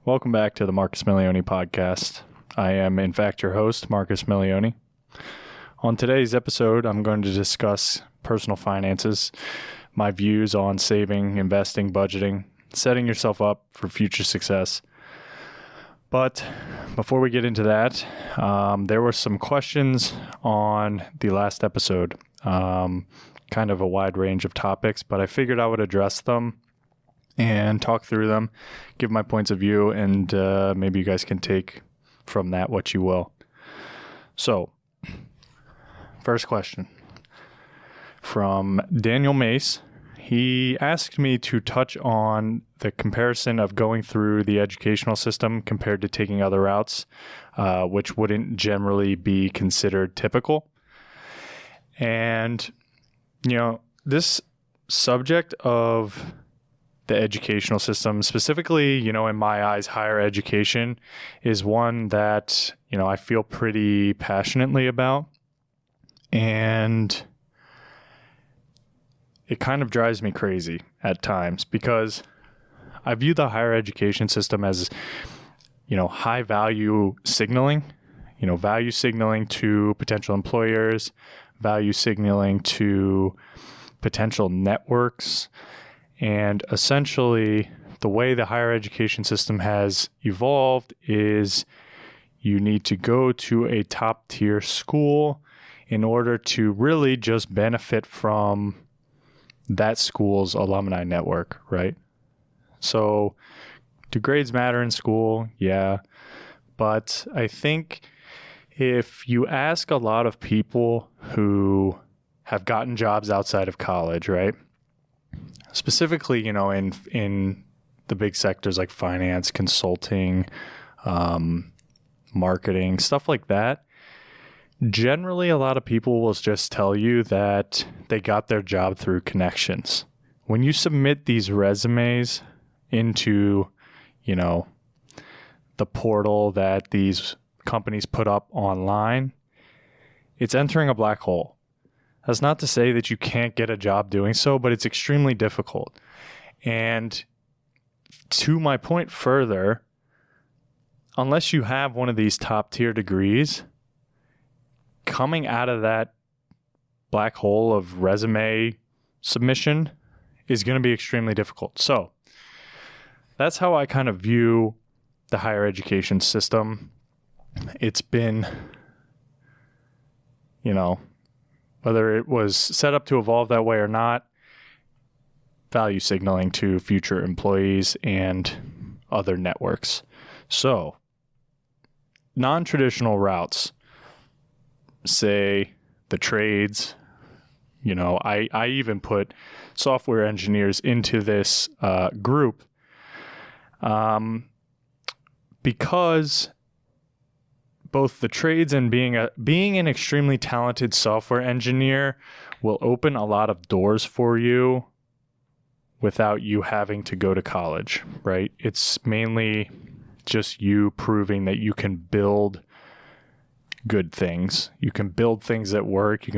Welcome back to the Marcus Milione podcast. I am, in fact, your host, Marcus Milione. On today's episode, I'm going to discuss personal finances, my views on saving, investing, budgeting, setting yourself up for future success. But before we get into that, there were some questions on the last episode, kind of a wide range of topics, but I figured I would address them and talk through them, give my points of view, and maybe you guys can take from that what you will. So, first question from Daniel Mace. He asked me to touch on the comparison of going through the educational system compared to taking other routes, which wouldn't generally be considered typical. And, this subject of the educational system, specifically, in my eyes, higher education, is one that, I feel pretty passionately about. And it kind of drives me crazy at times because I view the higher education system as, high value signaling, value signaling to potential employers, value signaling to potential networks. And essentially, the way the higher education system has evolved is you need to go to a top tier school in order to really just benefit from that school's alumni network, right? So, do grades matter in school? Yeah. But I think if you ask a lot of people who have gotten jobs outside of college, right? Specifically, in the big sectors like finance, consulting, marketing, stuff like that, generally a lot of people will just tell you that they got their job through connections. When you submit these resumes into, the portal that these companies put up online, it's entering a black hole. That's not to say that you can't get a job doing so, but it's extremely difficult. And to my point further, unless you have one of these top tier degrees, coming out of that black hole of resume submission is going to be extremely difficult. So that's how I kind of view the higher education system. It's been, whether it was set up to evolve that way or not, value signaling to future employees and other networks. So, non-traditional routes, say the trades, I even put software engineers into this group because both the trades and being an extremely talented software engineer will open a lot of doors for you without you having to go to college, right? It's mainly just you proving that you can build good things. You can build things that work. You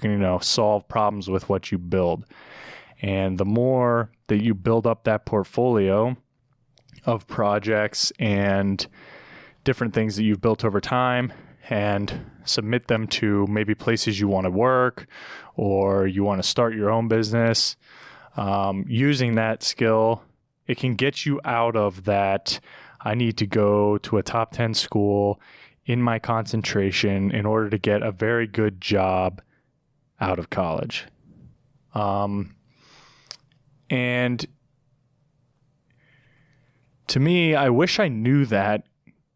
can solve problems with what you build. And the more that you build up that portfolio of projects and different things that you've built over time and submit them to maybe places you want to work or you want to start your own business, using that skill, it can get you out of that, I need to go to a top 10 school in my concentration in order to get a very good job out of college. And to me, I wish I knew that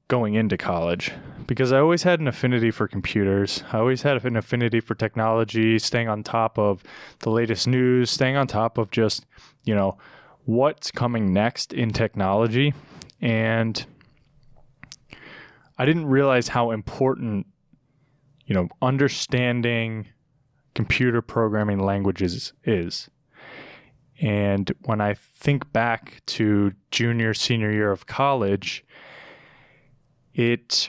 going into college, because I always had an affinity for computers. I always had an affinity for technology, staying on top of the latest news, staying on top of just, what's coming next in technology. And I didn't realize how important, understanding computer programming languages is. And when I think back to senior year of college, it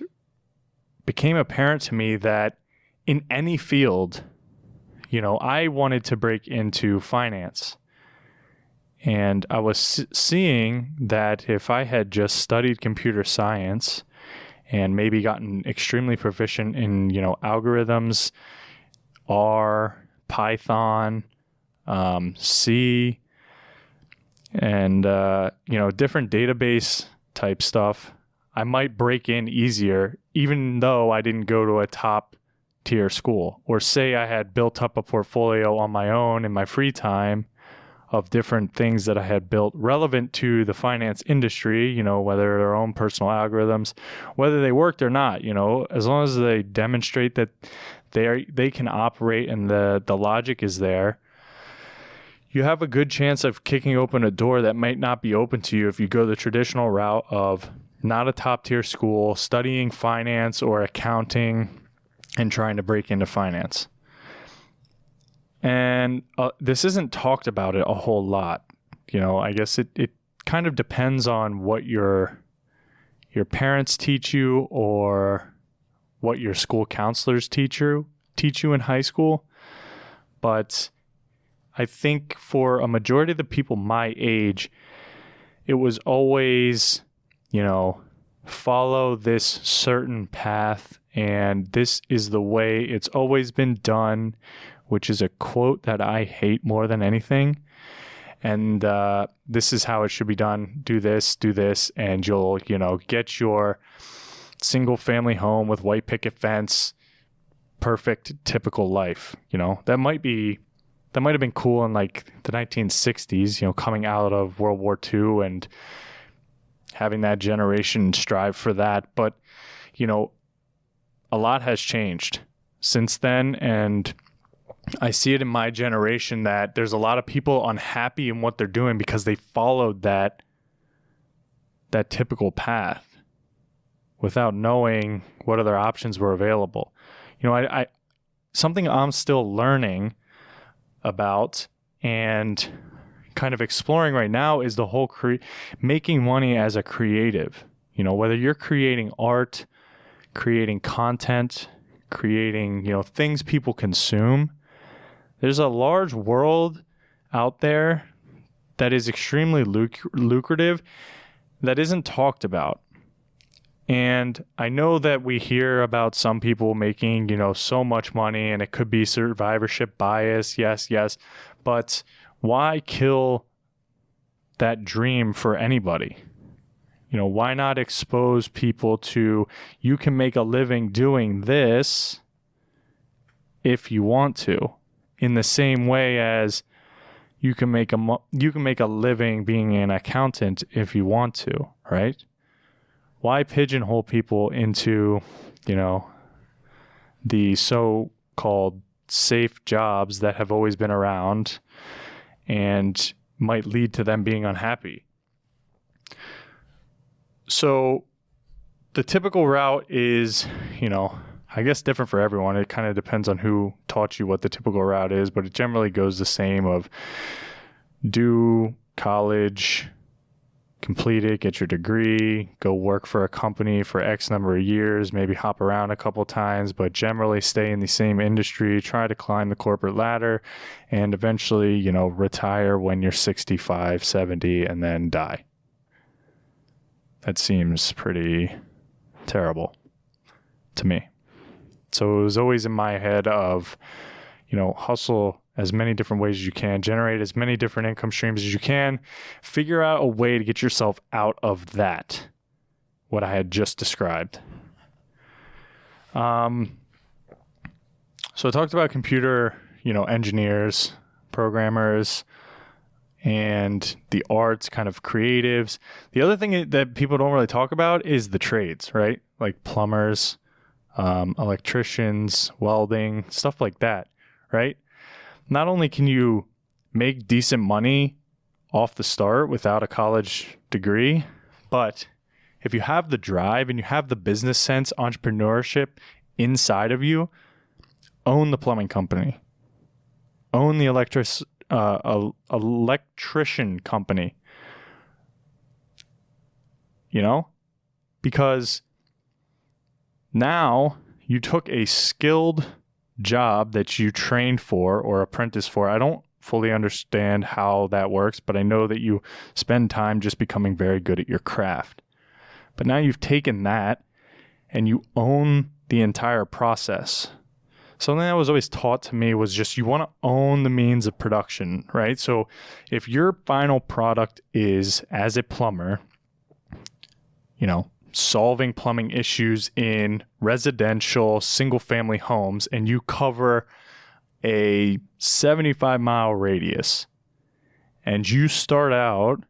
became apparent to me that in any field, I wanted to break into finance. And I was seeing that if I had just studied computer science and maybe gotten extremely proficient in, algorithms, R, Python, C, and, different database type stuff, I might break in easier, even though I didn't go to a top tier school. Or say I had built up a portfolio on my own in my free time of different things that I had built relevant to the finance industry, whether their own personal algorithms, whether they worked or not, as long as they demonstrate that they can operate and the logic is there, you have a good chance of kicking open a door that might not be open to you if you go the traditional route of not a top tier school, studying finance or accounting and trying to break into finance. And this isn't talked about it a whole lot. I guess it kind of depends on what your parents teach you or what your school counselors teach you in high school. But I think for a majority of the people my age, it was always, follow this certain path and this is the way it's always been done, which is a quote that I hate more than anything. And this is how it should be done. Do this, and you'll, get your single family home with white picket fence, perfect, typical life. That might have been cool in like the 1960s, coming out of World War II and having that generation strive for that. But, a lot has changed since then. And I see it in my generation that there's a lot of people unhappy in what they're doing because they followed that typical path without knowing what other options were available. I something I'm still learning about and kind of exploring right now is the whole making money as a creative. Whether you're creating art, creating content, creating, things people consume. There's a large world out there that is extremely lucrative that isn't talked about. And I know that we hear about some people making, so much money, and it could be survivorship bias. Yes. But why kill that dream for anybody? Why not expose people to, you can make a living doing this if you want to, in the same way as you can make a living being an accountant if you want to, right? Why pigeonhole people into, the so-called safe jobs that have always been around and might lead to them being unhappy? So the typical route is, I guess different for everyone. It kind of depends on who taught you what the typical route is, but it generally goes the same of do college, complete it, get your degree, go work for a company for X number of years, maybe hop around a couple times, but generally stay in the same industry, try to climb the corporate ladder, and eventually, retire when you're 65, 70, and then die. That seems pretty terrible to me. So it was always in my head of, hustle as many different ways as you can, generate as many different income streams as you can, figure out a way to get yourself out of that, what I had just described. So I talked about computer, engineers, programmers, and the arts, kind of creatives. The other thing that people don't really talk about is the trades, right? Like plumbers, electricians, welding, stuff like that, right? Not only can you make decent money off the start without a college degree, but if you have the drive and you have the business sense, entrepreneurship inside of you, own the plumbing company, own the electrician company, because now you took a skilled job that you trained for or apprenticed for. I don't fully understand how that works, but I know that you spend time just becoming very good at your craft. But now you've taken that and you own the entire process. Something that was always taught to me was just you want to own the means of production, right? So if your final product is, as a plumber, solving plumbing issues in residential single-family homes, and you cover a 75-mile radius, and you start out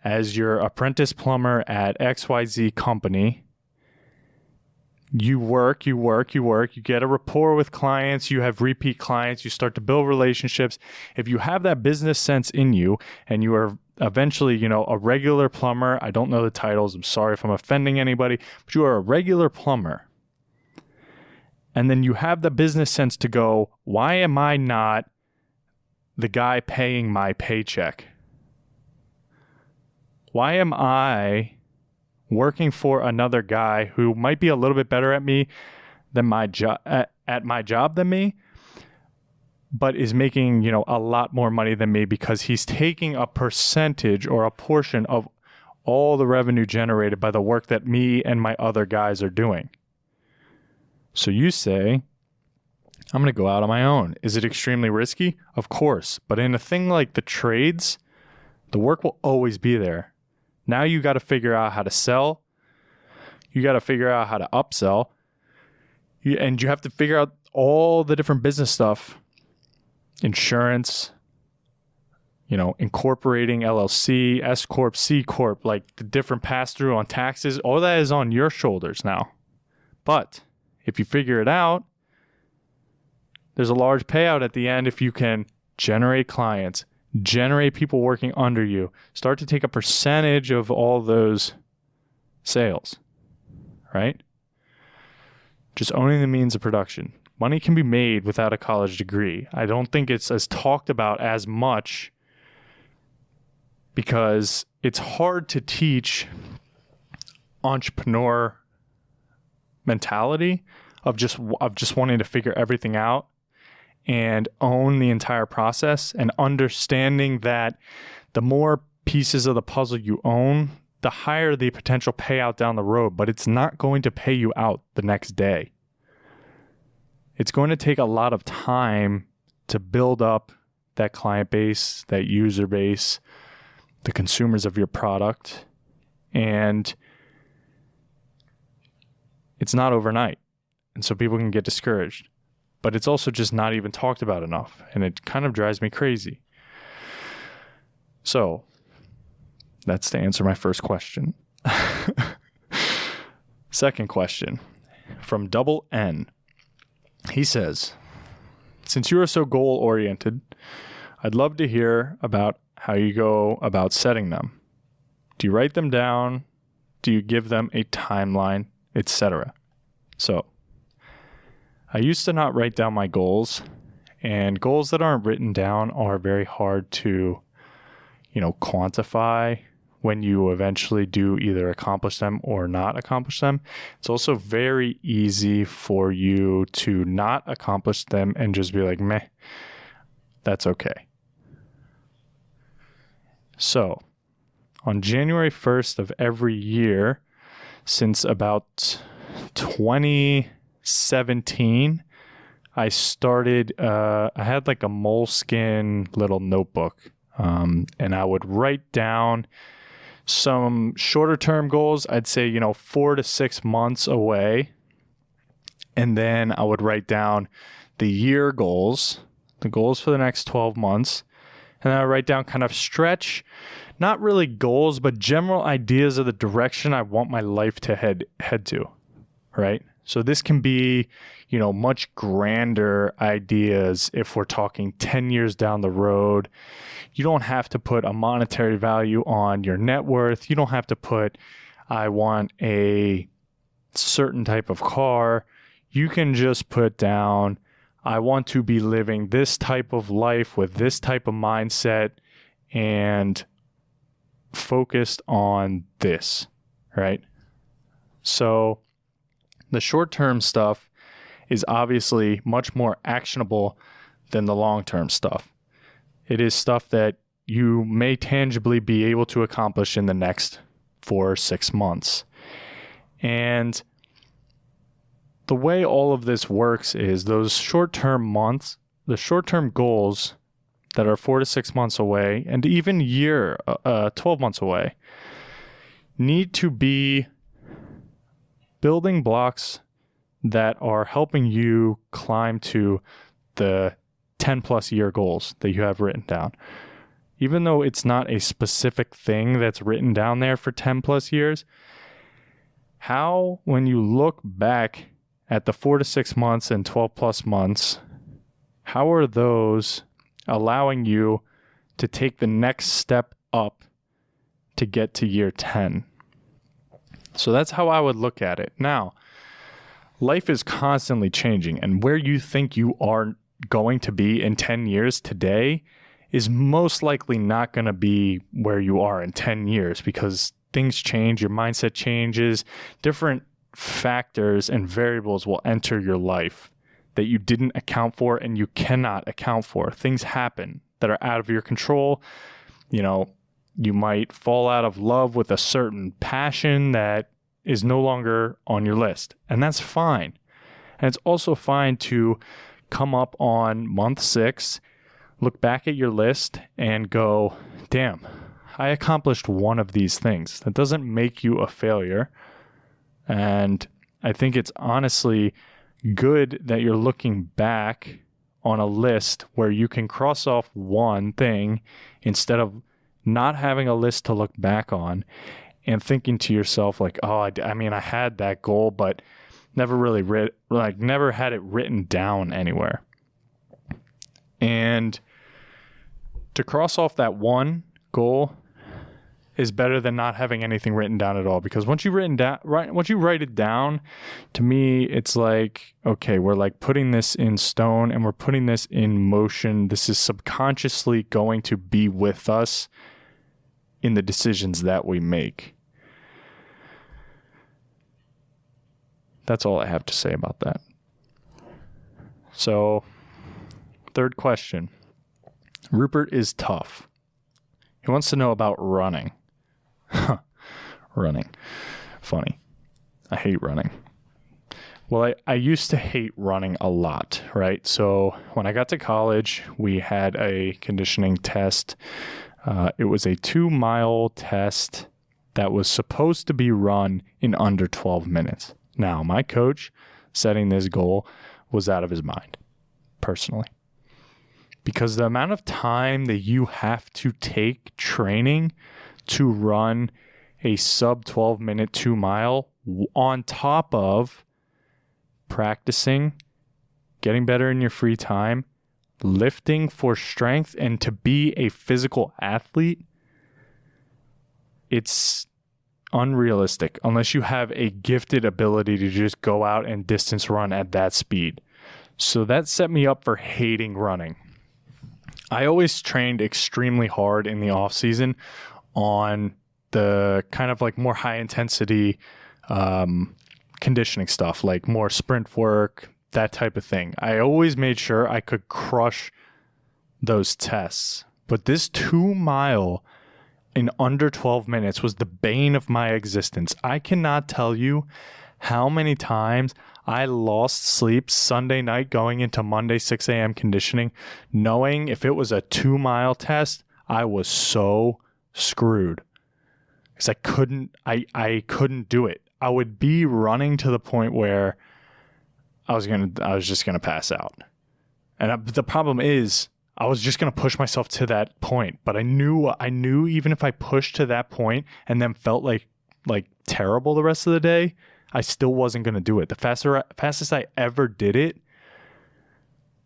as your apprentice plumber at XYZ company, you work, you get a rapport with clients, you have repeat clients, you start to build relationships. If you have that business sense in you and you are eventually, a regular plumber, I don't know the titles, I'm sorry if I'm offending anybody, but you are a regular plumber. And then you have the business sense to go, why am I not the guy paying my paycheck? Why am I working for another guy who might be a little bit better at me than my job at my job than me, but is making, a lot more money than me because he's taking a percentage or a portion of all the revenue generated by the work that me and my other guys are doing. So you say, I'm going to go out on my own. Is it extremely risky? Of course. But in a thing like the trades, the work will always be there. Now you got to figure out how to sell. You got to figure out how to upsell. And you have to figure out all the different business stuff. Insurance, incorporating LLC, S Corp, C Corp, like the different pass-through on taxes. All that is on your shoulders now. But if you figure it out, there's a large payout at the end if you can generate clients, generate people working under you, start to take a percentage of all those sales, right? Just owning the means of production. Money can be made without a college degree. I don't think it's as talked about as much because it's hard to teach entrepreneur mentality of just wanting to figure everything out and own the entire process, and understanding that the more pieces of the puzzle you own, the higher the potential payout down the road, but it's not going to pay you out the next day. It's going to take a lot of time to build up that client base, that user base, the consumers of your product, and it's not overnight. And so people can get discouraged. But it's also just not even talked about enough, and it kind of drives me crazy. So that's to answer my first question. Second question from Double N. He says, since you are so goal-oriented, I'd love to hear about how you go about setting them. Do you write them down? Do you give them a timeline, etc.? So I used to not write down my goals, and goals that aren't written down are very hard to, quantify when you eventually do either accomplish them or not accomplish them. It's also very easy for you to not accomplish them and just be like, meh, that's okay. So on January 1st of every year, since about 2017, I started, I had like a Moleskine little notebook, and I would write down some shorter term goals. I'd say, 4 to 6 months away. And then I would write down the year goals, the goals for the next 12 months. And then I write down kind of stretch, not really goals, but general ideas of the direction I want my life to head to, right? So this can be, much grander ideas if we're talking 10 years down the road. You don't have to put a monetary value on your net worth. You don't have to put, I want a certain type of car. You can just put down, I want to be living this type of life with this type of mindset and focused on this, right? So the short-term stuff is obviously much more actionable than the long-term stuff. It is stuff that you may tangibly be able to accomplish in the next 4 or 6 months. And the way all of this works is those short-term months, the short-term goals that are 4 to 6 months away, and even 12 months away, need to be building blocks that are helping you climb to the 10 plus year goals that you have written down. Even though it's not a specific thing that's written down there for 10 plus years, how, when you look back at the 4 to 6 months and 12 plus months, how are those allowing you to take the next step up to get to year 10? So that's how I would look at it. Now, life is constantly changing, and where you think you are going to be in 10 years today is most likely not going to be where you are in 10 years because things change, your mindset changes, different factors and variables will enter your life that you didn't account for and you cannot account for. Things happen that are out of your control. You know, you might fall out of love with a certain passion that is no longer on your list, and that's fine. And it's also fine to come up on month 6, look back at your list and go, damn, I accomplished one of these things. That doesn't make you a failure. And I think it's honestly good that you're looking back on a list where you can cross off one thing instead of not having a list to look back on and thinking to yourself like, oh, I mean, I had that goal, but never really never had it written down anywhere. And to cross off that one goal is better than not having anything written down at all, because once you write it down, to me, it's like, okay, we're like putting this in stone and we're putting this in motion. This is subconsciously going to be with us in the decisions that we make. That's all I have to say about that. So, third question. Rupert is tough. He wants to know about running. Running. Funny. I hate running. Well, I used to hate running a lot, right? So when I got to college, we had a conditioning test. It was a 2-mile test that was supposed to be run in under 12 minutes. Now, my coach setting this goal was out of his mind, personally. Because the amount of time that you have to take training to run a sub 12 minute 2-mile on top of practicing, getting better in your free time, lifting for strength, and to be a physical athlete, it's unrealistic unless you have a gifted ability to just go out and distance run at that speed. So that set me up for hating running. I always trained extremely hard in the off season on the kind of like more high intensity conditioning stuff, like more sprint work, that type of thing. I always made sure I could crush those tests. But this 2-mile in under 12 minutes was the bane of my existence. I cannot tell you how many times I lost sleep Sunday night going into Monday 6 a.m. conditioning, knowing if it was a 2-mile test, I was so screwed. Because I couldn't do it. I would be running to the point where I was just gonna pass out. And the problem is, I was just gonna push myself to that point. But I knew even if I pushed to that point and then felt like terrible the rest of the day, I still wasn't gonna do it. The fastest I ever did it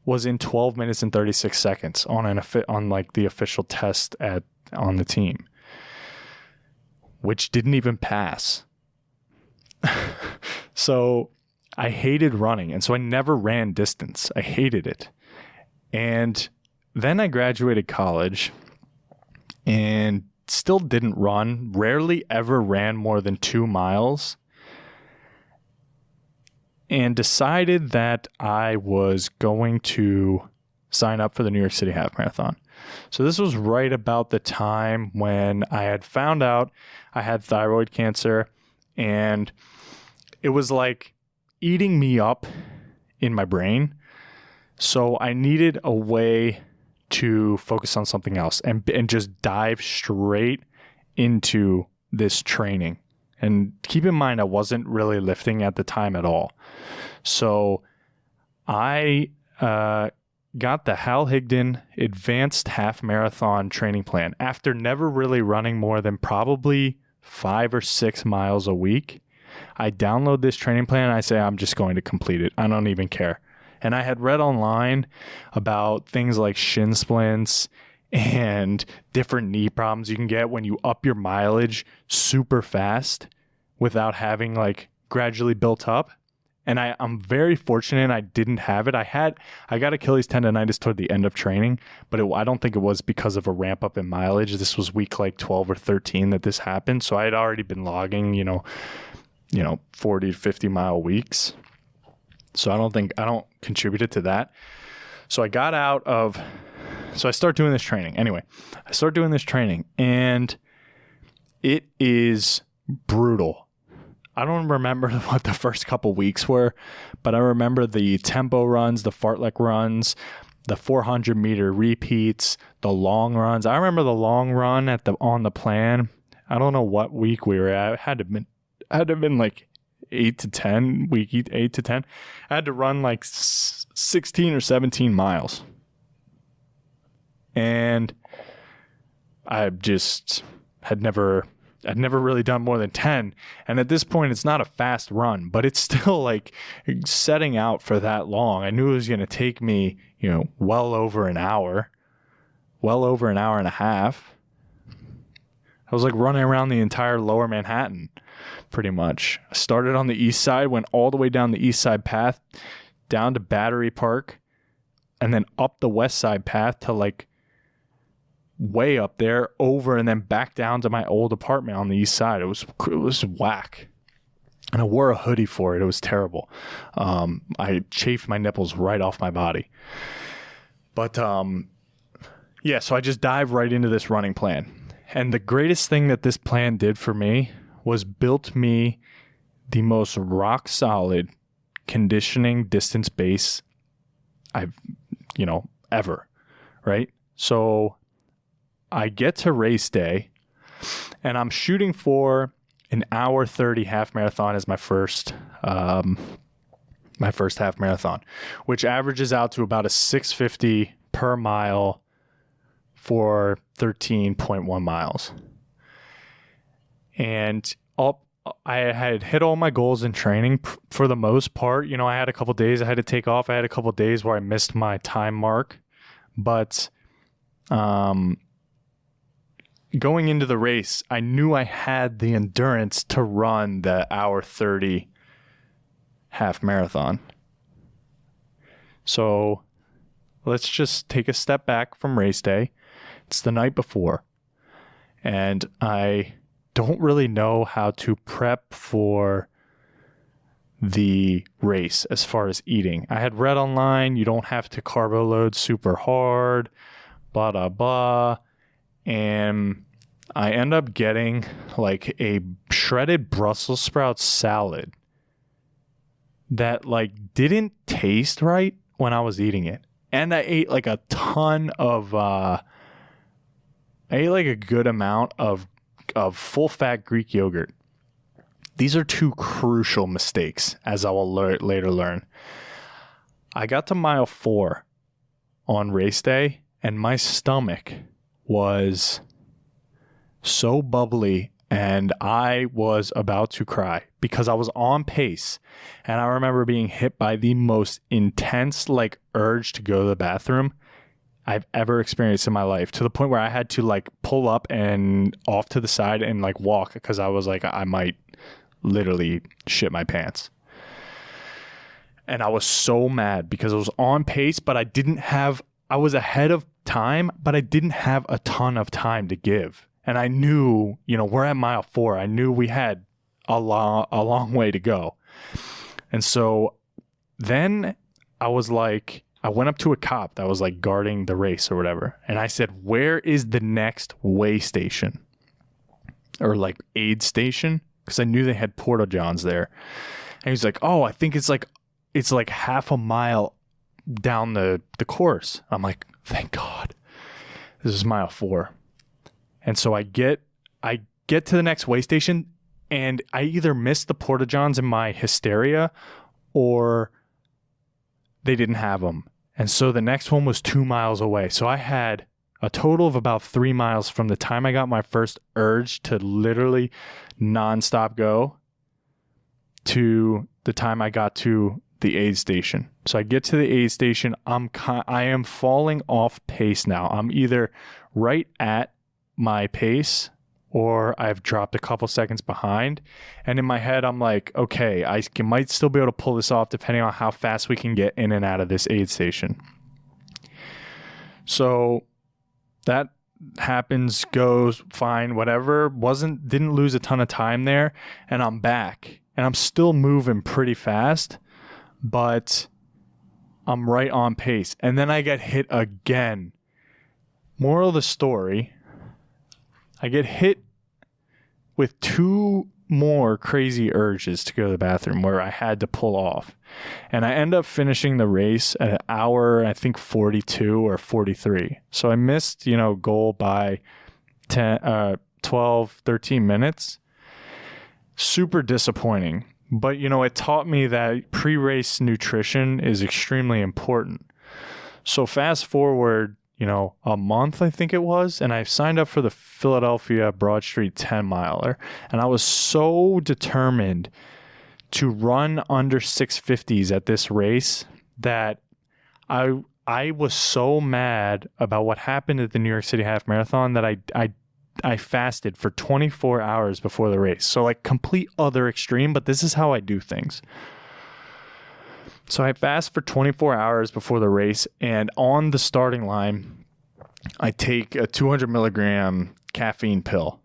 was in 12 minutes and 36 seconds on like the official test on the team, which didn't even pass. So I hated running, and so I never ran distance. I hated it. And then I graduated college and still didn't run, rarely ever ran more than 2 miles, and decided that I was going to sign up for the New York City Half Marathon. So this was right about the time when I had found out I had thyroid cancer, and it was like eating me up in my brain. So I needed a way to focus on something else and just dive straight into this training. And keep in mind, I wasn't really lifting at the time at all. So I got the Hal Higdon Advanced Half Marathon training plan after never really running more than probably 5 or 6 miles a week. I download this training plan and I say, I'm just going to complete it. I don't even care. And I had read online about things like shin splints and different knee problems you can get when you up your mileage super fast without having like gradually built up. And I'm very fortunate I didn't have it. I got Achilles tendonitis toward the end of training, but I don't think it was because of a ramp up in mileage. This was week like 12 or 13 that this happened. So I had already been logging, 40 to 50 mile weeks. So I don't contribute it to that. So I start doing this training. Anyway, I start doing this training and it is brutal. I don't remember what the first couple weeks were, but I remember the tempo runs, the fartlek runs, the 400 meter repeats, the long runs. I remember the long run on the plan. I don't know what week we were at. It had to have been like 8 to 10, week 8 to 10. I had to run like 16 or 17 miles. And I'd never really done more than 10. And at this point, it's not a fast run, but it's still like setting out for that long. I knew it was going to take me, well over an hour and a half. I was like running around the entire lower Manhattan, pretty much. I started on the east side, went all the way down the east side path, down to Battery Park, and then up the west side path to like way up there, over, and then back down to my old apartment on the east side. It was whack. And I wore a hoodie for it. It was terrible. I chafed my nipples right off my body. But so I just dive right into this running plan. And the greatest thing that this plan did for me was built me the most rock solid conditioning distance base I've, ever, right? So I get to race day and I'm shooting for an hour 30 half marathon as my first half marathon, which averages out to about a 650 per mile for 13.1 miles. And I had hit all my goals in training for the most part. I had a couple days I had to take off. I had a couple days where I missed my time mark, but going into the race, I knew I had the endurance to run the hour 30 half marathon. So let's just take a step back from race day. It's the night before, and I don't really know how to prep for the race as far as eating. I had read online, you don't have to carbo load super hard, blah, blah, blah. And I end up getting like a shredded Brussels sprout salad that like didn't taste right when I was eating it. And I ate like a good amount of full fat Greek yogurt. These are two crucial mistakes, as I will later learn. I got to mile 4 on race day and my stomach was so bubbly and I was about to cry because I was on pace. And I remember being hit by the most intense like urge to go to the bathroom I've ever experienced in my life, to the point where I had to like pull up and off to the side and like walk because I was like, I might literally shit my pants. And I was so mad because I was on pace, but I was ahead of time, but I didn't have a ton of time to give. And I knew, we're at mile 4. I knew we had a long way to go. And so then I was like, I went up to a cop that was like guarding the race or whatever. And I said, where is the next weigh station or like aid station? Because I knew they had porta johns there. And he's like, oh, I think it's like half a mile down the course. I'm like, thank God. This is mile 4. And so I get to the next weigh station, and I either missed the porta johns in my hysteria or they didn't have them. And so the next one was 2 miles away. So I had a total of about 3 miles from the time I got my first urge to literally nonstop go to the time I got to the aid station. So I get to the aid station. I am falling off pace now. I'm either right at my pace or I've dropped a couple seconds behind. And in my head, I'm like, okay, I might still be able to pull this off depending on how fast we can get in and out of this aid station. So that happens, goes fine, whatever. Didn't lose a ton of time there. And I'm back. And I'm still moving pretty fast, but I'm right on pace. And then I get hit again. Moral of the story, I get hit with 2 more crazy urges to go to the bathroom where I had to pull off. And I end up finishing the race at an hour, I think 42 or 43. So I missed, goal by 12, 13 minutes. Super disappointing. But, it taught me that pre-race nutrition is extremely important. So fast forward, a month, I think it was, and I signed up for the Philadelphia Broad Street 10 miler. And I was so determined to run under 650s at this race that I was so mad about what happened at the New York City Half Marathon that I fasted for 24 hours before the race. So like complete other extreme, but this is how I do things. So I fast for 24 hours before the race, and on the starting line, I take a 200 milligram caffeine pill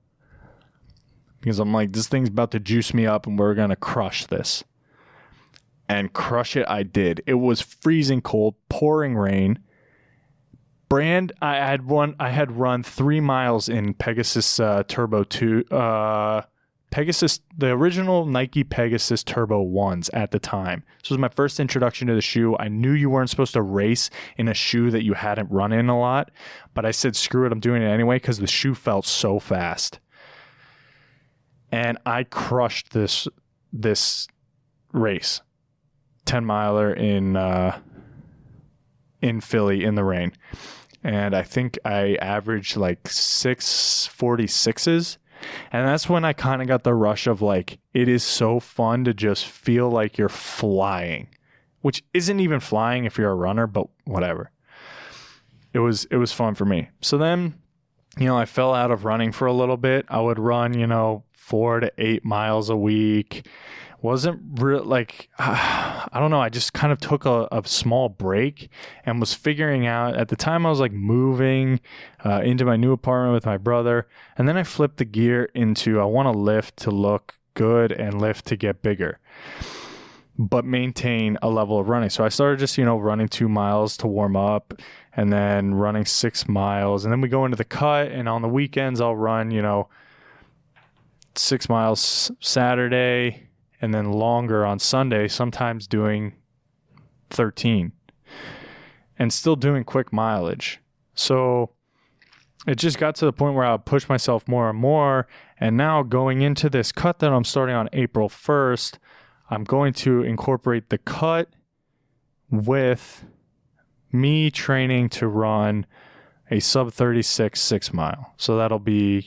because I'm like, this thing's about to juice me up and we're going to crush this. And crush it I did. It was freezing cold, pouring rain. I had run 3 miles in Pegasus Turbo 2, Pegasus, the original Nike Pegasus Turbo 1s at the time. This was my first introduction to the shoe. I knew you weren't supposed to race in a shoe that you hadn't run in a lot, but I said, screw it, I'm doing it anyway because the shoe felt so fast. And I crushed this race, 10 miler in Philly in the rain. And I think I averaged like 6:46s. And that's when I kind of got the rush of like, it is so fun to just feel like you're flying, which isn't even flying if you're a runner, but whatever. It was fun for me. So then, I fell out of running for a little bit. I would run, 4 to 8 miles a week. Wasn't real, like, I don't know. I just kind of took a small break and was figuring out, at the time I was like moving into my new apartment with my brother. And then I flipped the gear into, I want to lift to look good and lift to get bigger, but maintain a level of running. So I started just, running 2 miles to warm up and then running 6 miles. And then we go into the cut, and on the weekends I'll run, 6 miles Saturday, and then longer on Sunday, sometimes doing 13 and still doing quick mileage. So it just got to the point where I would push myself more and more. And now going into this cut that I'm starting on April 1st, I'm going to incorporate the cut with me training to run a sub 36 6 mile. So that'll be,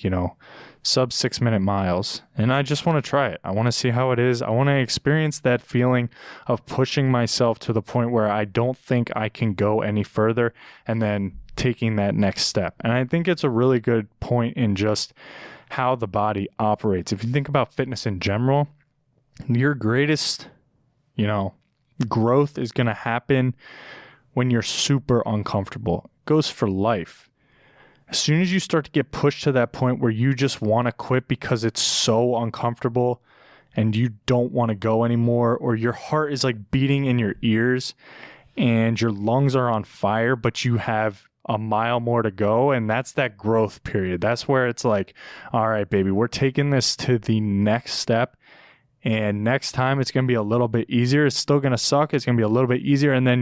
sub 6 minute miles. And I just want to try it. I want to see how it is. I want to experience that feeling of pushing myself to the point where I don't think I can go any further, and then taking that next step. And I think it's a really good point in just how the body operates. If you think about fitness in general, your greatest, growth is going to happen when you're super uncomfortable. It goes for life. As soon as you start to get pushed to that point where you just want to quit because it's so uncomfortable and you don't want to go anymore, or your heart is like beating in your ears and your lungs are on fire, but you have a mile more to go. And that's that growth period. That's where it's like, all right, baby, we're taking this to the next step. And next time it's going to be a little bit easier. It's still going to suck. It's going to be a little bit easier. And then,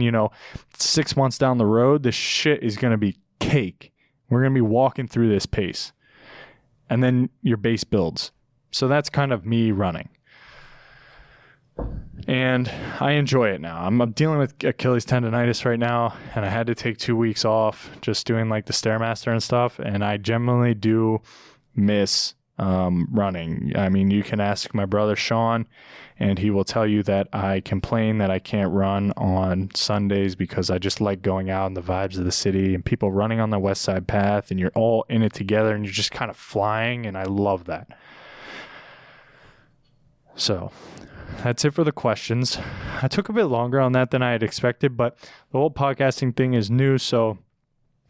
6 months down the road, this shit is going to be cake. We're going to be walking through this pace. And then your base builds. So that's kind of me running. And I enjoy it now. I'm dealing with Achilles tendonitis right now, and I had to take 2 weeks off just doing like the Stairmaster and stuff. And I generally do miss running. I mean, you can ask my brother Sean, and he will tell you that I complain that I can't run on Sundays because I just like going out and the vibes of the city and people running on the West Side Path, and you're all in it together and you're just kind of flying, and I love that. So that's it for the questions. I took a bit longer on that than I had expected, but the whole podcasting thing is new, so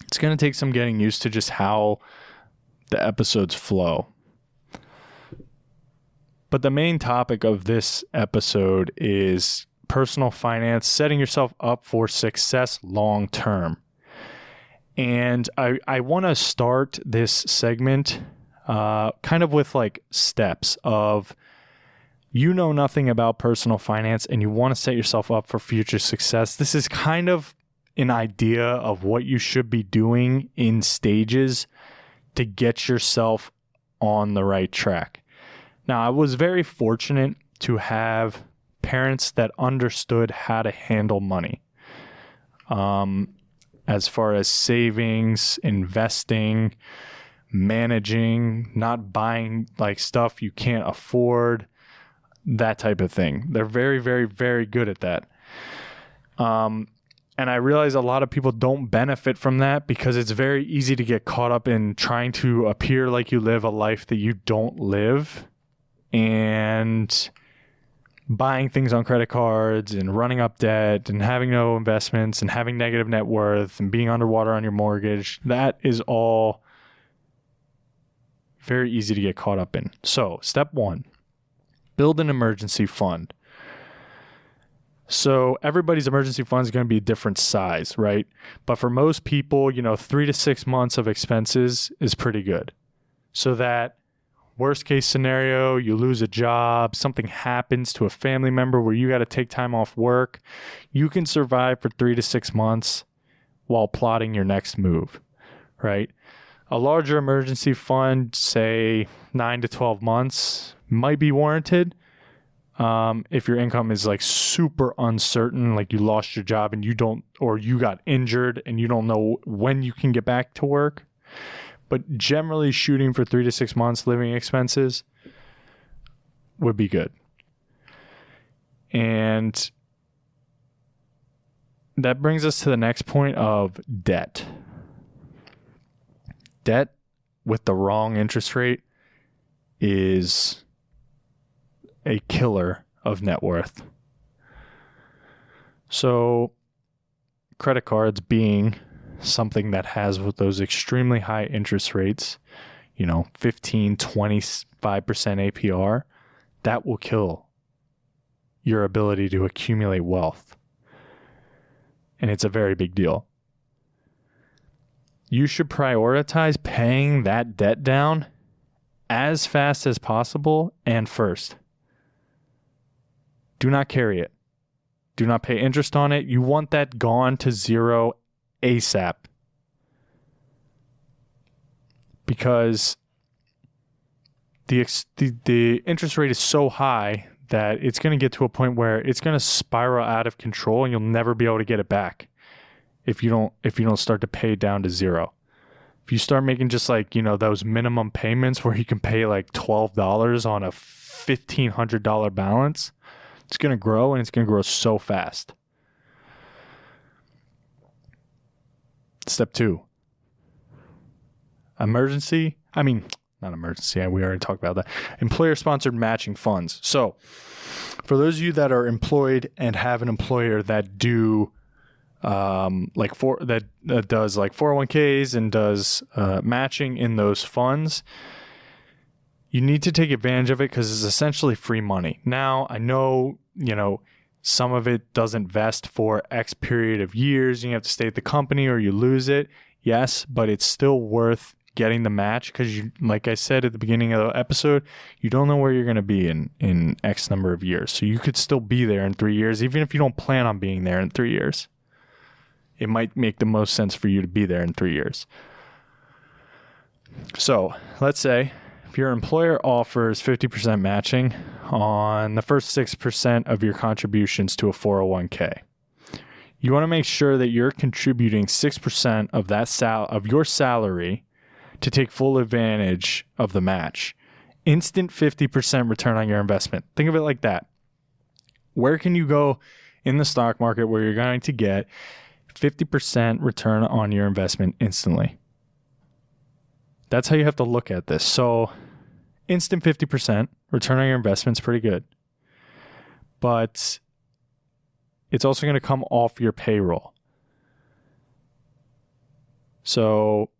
it's going to take some getting used to just how the episodes flow. But the main topic of this episode is personal finance, setting yourself up for success long term. And I want to start this segment kind of with like steps of, nothing about personal finance and you want to set yourself up for future success. This is kind of an idea of what you should be doing in stages to get yourself on the right track. Now, I was very fortunate to have parents that understood how to handle money. As far as savings, investing, managing, not buying like stuff you can't afford, that type of thing. They're very, very, very good at that. And I realize a lot of people don't benefit from that because it's very easy to get caught up in trying to appear like you live a life that you don't live, and buying things on credit cards and running up debt and having no investments and having negative net worth and being underwater on your mortgage. That is all very easy to get caught up in. So, step 1, build an emergency fund. So everybody's emergency fund is going to be a different size, right? But for most people, 3 to 6 months of expenses is pretty good. So that worst case scenario, you lose a job, something happens to a family member where you got to take time off work, you can survive for 3 to 6 months while plotting your next move, right? A larger emergency fund, say 9 to 12 months, might be warranted. If your income is like super uncertain, like you lost your job and or you got injured and you don't know when you can get back to work. But generally shooting for 3 to 6 months living expenses would be good. And that brings us to the next point of debt. Debt with the wrong interest rate is a killer of net worth. So credit cards being something that has those extremely high interest rates, 15, 25% APR, that will kill your ability to accumulate wealth. And it's a very big deal. You should prioritize paying that debt down as fast as possible and first. Do not carry it. Do not pay interest on it. You want that gone to zero ASAP. Because the interest rate is so high that it's going to get to a point where it's going to spiral out of control and you'll never be able to get it back if you don't start to pay it down to zero. If you start making just like, those minimum payments where you can pay like $12 on a $1,500 balance, it's going to grow, and it's going to grow so fast. Step 2. Not emergency. We already talked about that. Employer-sponsored matching funds. So for those of you that are employed and have an employer that do that does like 401ks and does matching in those funds, you need to take advantage of it because it's essentially free money. Now, I know, Some of it doesn't vest for X period of years. You have to stay at the company or you lose it. Yes, but it's still worth getting the match because, you, like I said at the beginning of the episode, you don't know where you're going to be in X number of years. So you could still be there in 3 years, even if you don't plan on being there in 3 years. It might make the most sense for you to be there in 3 years. So let's say if your employer offers 50% matching on the first 6% of your contributions to a 401k, you want to make sure that you're contributing 6% of that of your salary to take full advantage of the match. Instant 50% return on your investment. Think of it like that. Where can you go in the stock market where you're going to get 50% return on your investment instantly? That's how you have to look at this. So instant 50% return on your investment is pretty good. But it's also going to come off your payroll. So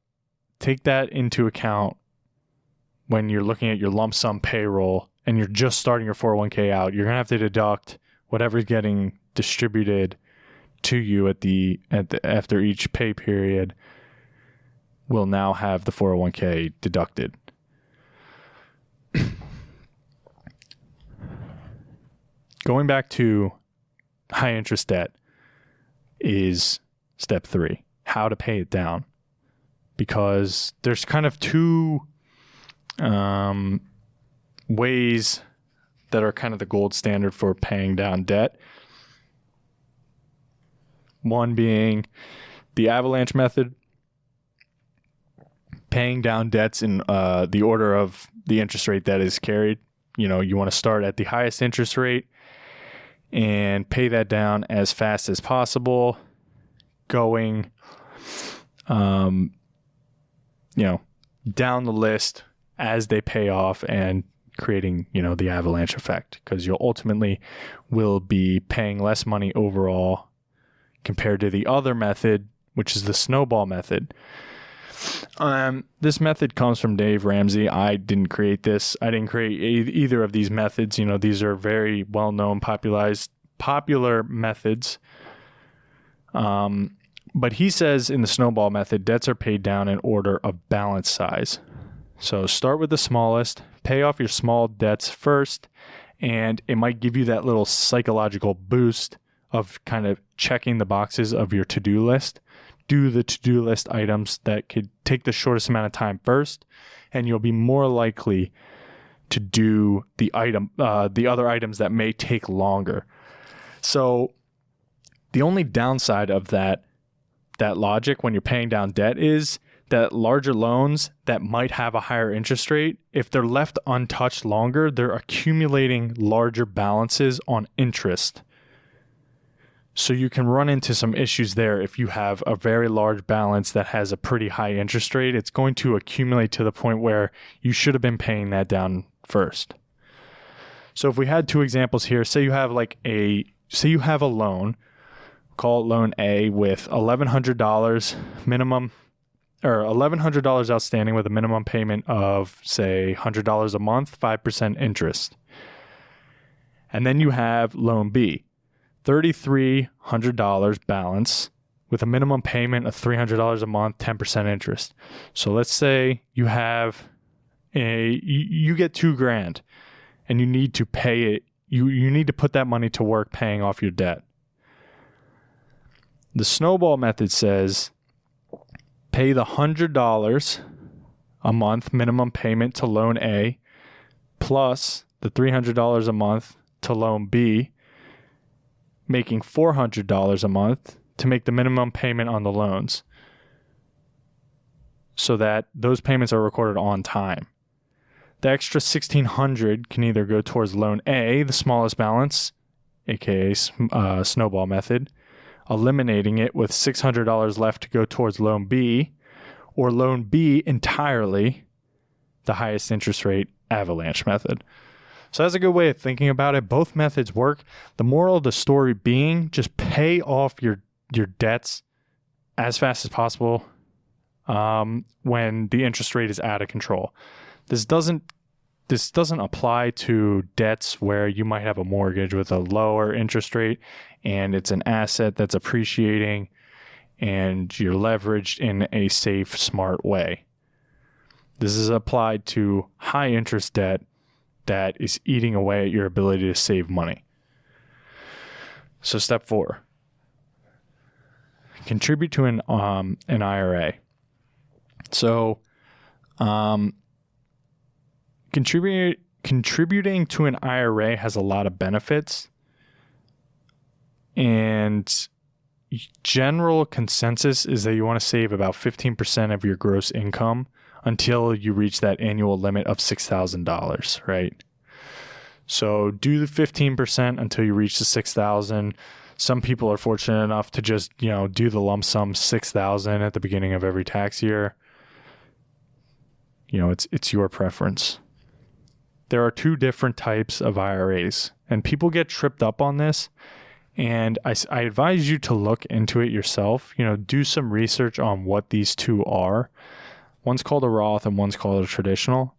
take that into account when you're looking at your lump sum payroll and you're just starting your 401k out. You're going to have to deduct whatever's getting distributed to you after each pay period will now have the 401k deducted. Going back to high interest debt is step 3, how to pay it down. Because there's kind of two ways that are kind of the gold standard for paying down debt. One being the avalanche method, paying down debts in the order of the interest rate that is carried. You know, you want to start at the highest interest rate and pay that down as fast as possible, going down the list as they pay off and creating, the avalanche effect, because you'll ultimately will be paying less money overall compared to the other method, which is the snowball method. This method comes from Dave Ramsey. I didn't create this. I didn't create either of these methods. These are very well-known, popular methods. But he says in the snowball method, debts are paid down in order of balance size. So start with the smallest, pay off your small debts first, and it might give you that little psychological boost of kind of checking the boxes of your to-do list. Do the to-do list items that could take the shortest amount of time first, and you'll be more likely to do the other items that may take longer. So the only downside of that logic when you're paying down debt is that larger loans that might have a higher interest rate, if they're left untouched longer, they're accumulating larger balances on interest. So you can run into some issues there. If you have a very large balance that has a pretty high interest rate, it's going to accumulate to the point where you should have been paying that down first. So if we had two examples here, say you have a loan, call it loan A, with $1,100 minimum, or $1,100 outstanding with a minimum payment of, say, $100 a month, 5% interest. And then you have loan B, $3,300 balance with a minimum payment of $300 a month, 10% interest. So let's say you have you get $2,000 and you need to pay it. You need to put that money to work paying off your debt. The snowball method says pay the $100 a month minimum payment to loan A plus the $300 a month to loan B, making $400 a month to make the minimum payment on the loans, so that those payments are recorded on time. The extra $1,600 can either go towards loan A, the smallest balance, aka snowball method, eliminating it with $600 left to go towards loan B, or loan B entirely, the highest interest rate, avalanche method. So that's a good way of thinking about it. Both methods work. The moral of the story being, just pay off your debts as fast as possible when the interest rate is out of control. This doesn't this doesn't apply to debts where you might have a mortgage with a lower interest rate and it's an asset that's appreciating and you're leveraged in a safe, smart way. This is applied to high interest debt that is eating away at your ability to save money. So step 4, contribute to an IRA. So contributing to an IRA has a lot of benefits, and general consensus is that you want to save about 15% of your gross income until you reach that annual limit of $6,000, right? So do the 15% until you reach the $6,000. Some people are fortunate enough to just, do the lump sum $6,000 at the beginning of every tax year. It's your preference. There are 2 different types of IRAs, and people get tripped up on this. And I advise you to look into it yourself. Do some research on what these 2 are. One's called a Roth and one's called a traditional.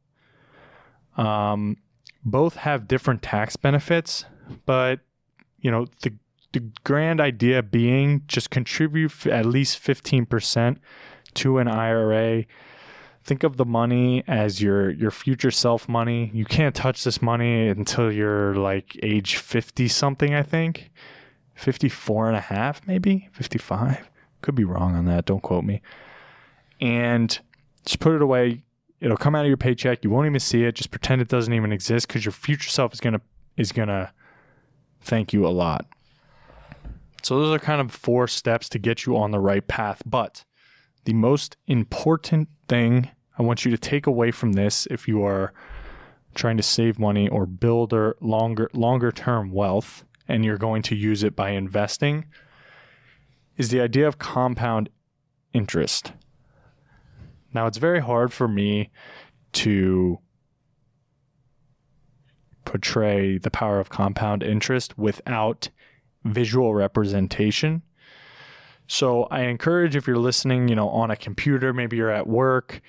Both have different tax benefits, but the grand idea being just contribute at least 15% to an IRA. Think of the money as your future self money. You can't touch this money until you're like age 50 something, I think. 54 and a half, maybe 55. Could be wrong on that. Don't quote me. And just put it away. It'll come out of your paycheck. You won't even see it. Just pretend it doesn't even exist, because your future self is gonna thank you a lot. So those are kind of 4 steps to get you on the right path. But the most important thing I want you to take away from this, if you are trying to save money or build longer term wealth, and you're going to use it by investing, is the idea of compound interest. Now, it's very hard for me to portray the power of compound interest without visual representation. So I encourage, if you're listening, on a computer, maybe you're at work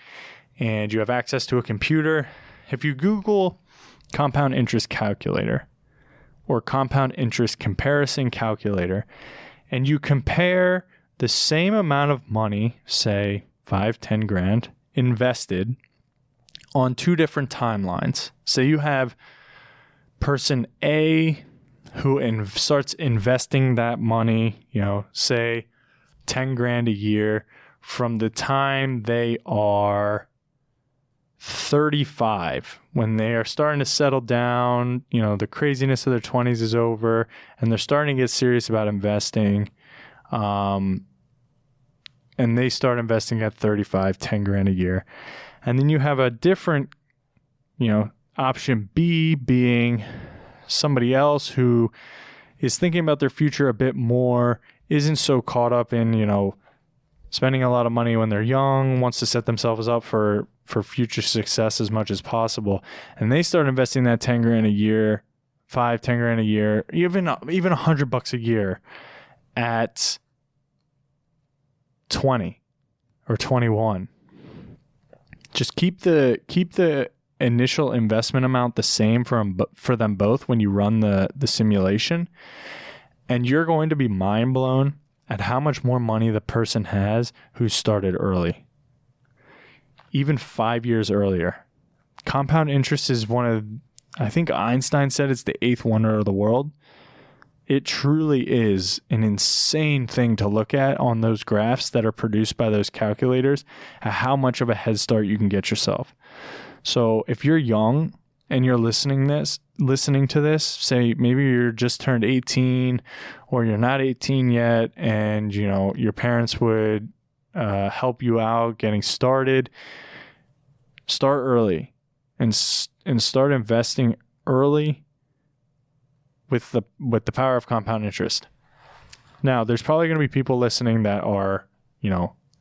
and you have access to a computer, if you Google compound interest calculator or compound interest comparison calculator, and you compare the same amount of money, say 5-10 grand invested on 2 different timelines. Say you have person A who starts investing that money, say 10 grand a year from the time they are 35, when they are starting to settle down, the craziness of their 20s is over and they're starting to get serious about investing. And they start investing at 35, 10 grand a year. And then you have a different, option B being somebody else who is thinking about their future a bit more, isn't so caught up in, spending a lot of money when they're young, wants to set themselves up for future success as much as possible. And they start investing that 10 grand a year, 10 grand a year, even $100 a year at 20 or 21. Just keep the initial investment amount the same for them both when you run the simulation, and you're going to be mind blown at how much more money the person has who started early, even 5 years earlier. Compound interest is I think Einstein said it's the 8th wonder of the world. It truly is an insane thing to look at on those graphs that are produced by those calculators, at how much of a head start you can get yourself. So if you're young and you're listening to this, say maybe you're just turned 18 or you're not 18 yet, and your parents would help you out getting started, start early and start investing early with the power of compound interest. Now, there's probably going to be people listening that are,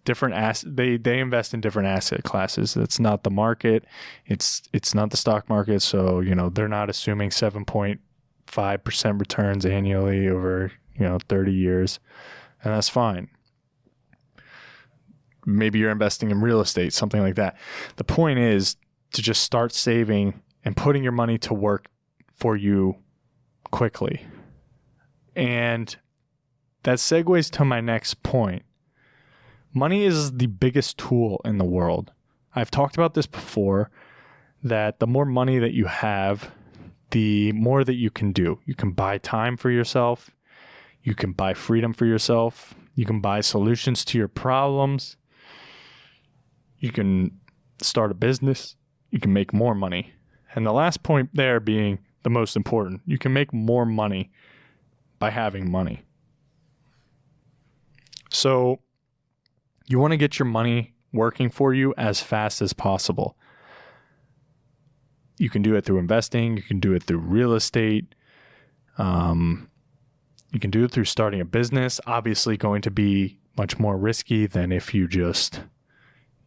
different they invest in different asset classes. That's not the market. It's not the stock market. So, they're not assuming 7.5% returns annually over, 30 years. And that's fine. Maybe you're investing in real estate, something like that. The point is to just start saving and putting your money to work for you quickly. And that segues to my next point. Money is the biggest tool in the world. I've talked about this before, that the more money that you have, the more that you can do. You can buy time for yourself. You can buy freedom for yourself. You can buy solutions to your problems. You can start a business. You can make more money. And the last point there being the most important. You can make more money by having money. So you want to get your money working for you as fast as possible. You can do it through investing. You can do it through real estate. You can do it through starting a business. Obviously going to be much more risky than if you just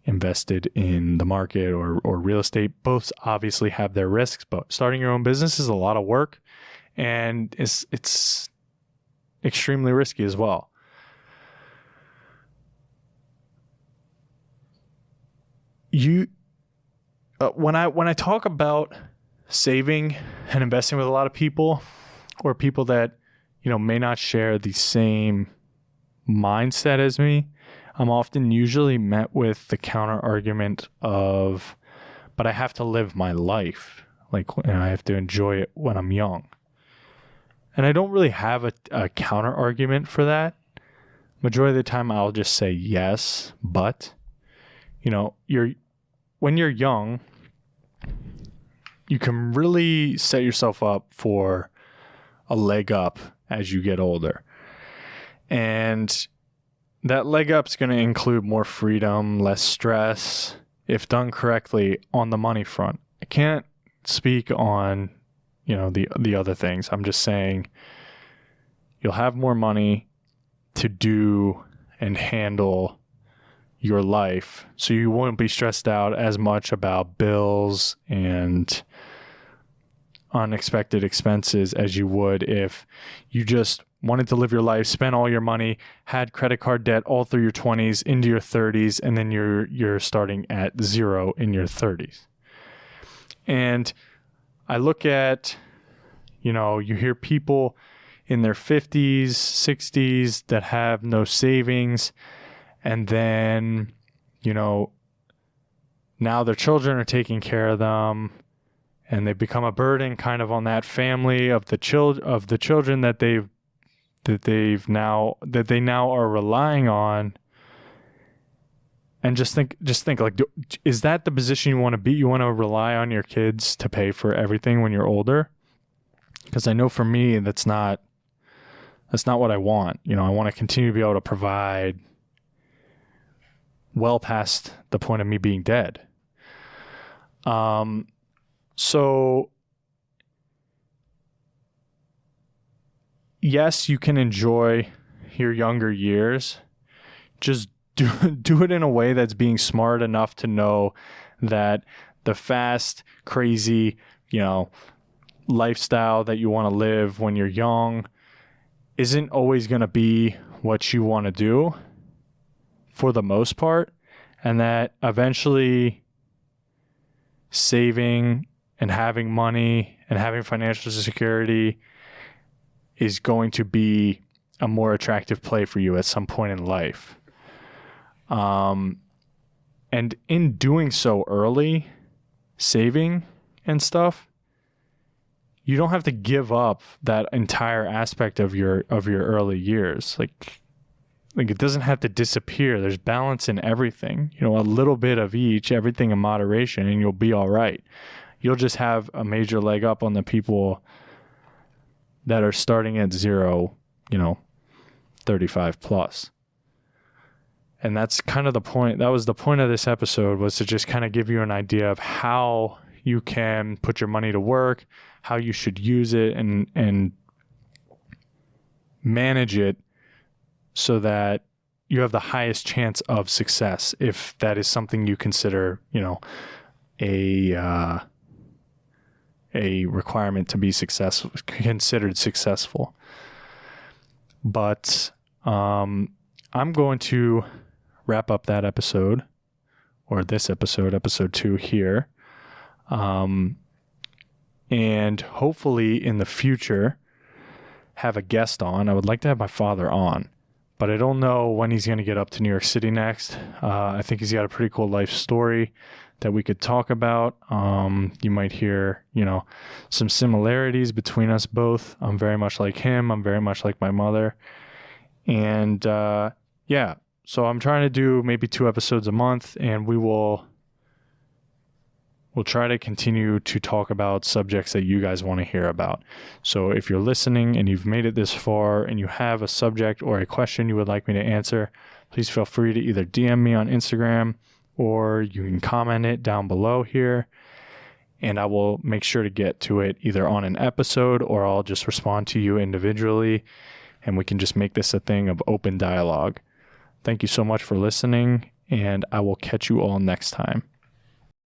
invested in the market or real estate. Both obviously have their risks, but starting your own business is a lot of work and it's extremely risky as well. When I talk about saving and investing with a lot of people, or people that, may not share the same mindset as me, I'm often usually met with the counter argument of, but I have to live my life. Like, I have to enjoy it when I'm young. And I don't really have a counter argument for that. Majority of the time I'll just say yes, but when you're young, you can really set yourself up for a leg up as you get older. And that leg up's going to include more freedom, less stress, if done correctly on the money front. I can't speak on, the other things. I'm just saying you'll have more money to do and handle your life, so you won't be stressed out as much about bills and unexpected expenses as you would if you just wanted to live your life, spend all your money, had credit card debt all through your 20s into your 30s, and then you're starting at zero in your 30s. And I look at, you hear people in their 50s, 60s that have no savings, and then, now their children are taking care of them, and they become a burden kind of on that family of the children that they now are relying on. And just think like, is that the position you want to be? You want to rely on your kids to pay for everything when you're older? Because I know for me, that's not what I want. I want to continue to be able to provide well past the point of me being dead. So yes, you can enjoy your younger years. Just do it in a way that's being smart enough to know that the fast, crazy, lifestyle that you want to live when you're young isn't always going to be what you want to do for the most part, and that eventually saving and having money and having financial security is going to be a more attractive play for you at some point in life. And in doing so early, saving and stuff, you don't have to give up that entire aspect of your early years. Like it doesn't have to disappear. There's balance in everything. A little bit of each, everything in moderation, and you'll be all right. You'll just have a major leg up on the people that are starting at zero, 35 plus. And that's kind of the point. That was the point of this episode, was to just kind of give you an idea of how you can put your money to work, how you should use it and manage it so that you have the highest chance of success, if that is something you consider, a requirement to be considered successful. But I'm going to wrap up that episode, or this episode 2 here. and hopefully in the future have a guest on. I would like to have my father on, but I don't know when he's going to get up to New York City next. I think he's got a pretty cool life story that we could talk about. You might hear, some similarities between us both. I'm very much like him. I'm very much like my mother. And so I'm trying to do maybe 2 episodes a month, and we'll try to continue to talk about subjects that you guys want to hear about. So if you're listening and you've made it this far and you have a subject or a question you would like me to answer, please feel free to either DM me on Instagram or you can comment it down below here, and I will make sure to get to it either on an episode or I'll just respond to you individually, and we can just make this a thing of open dialogue. Thank you so much for listening, and I will catch you all next time.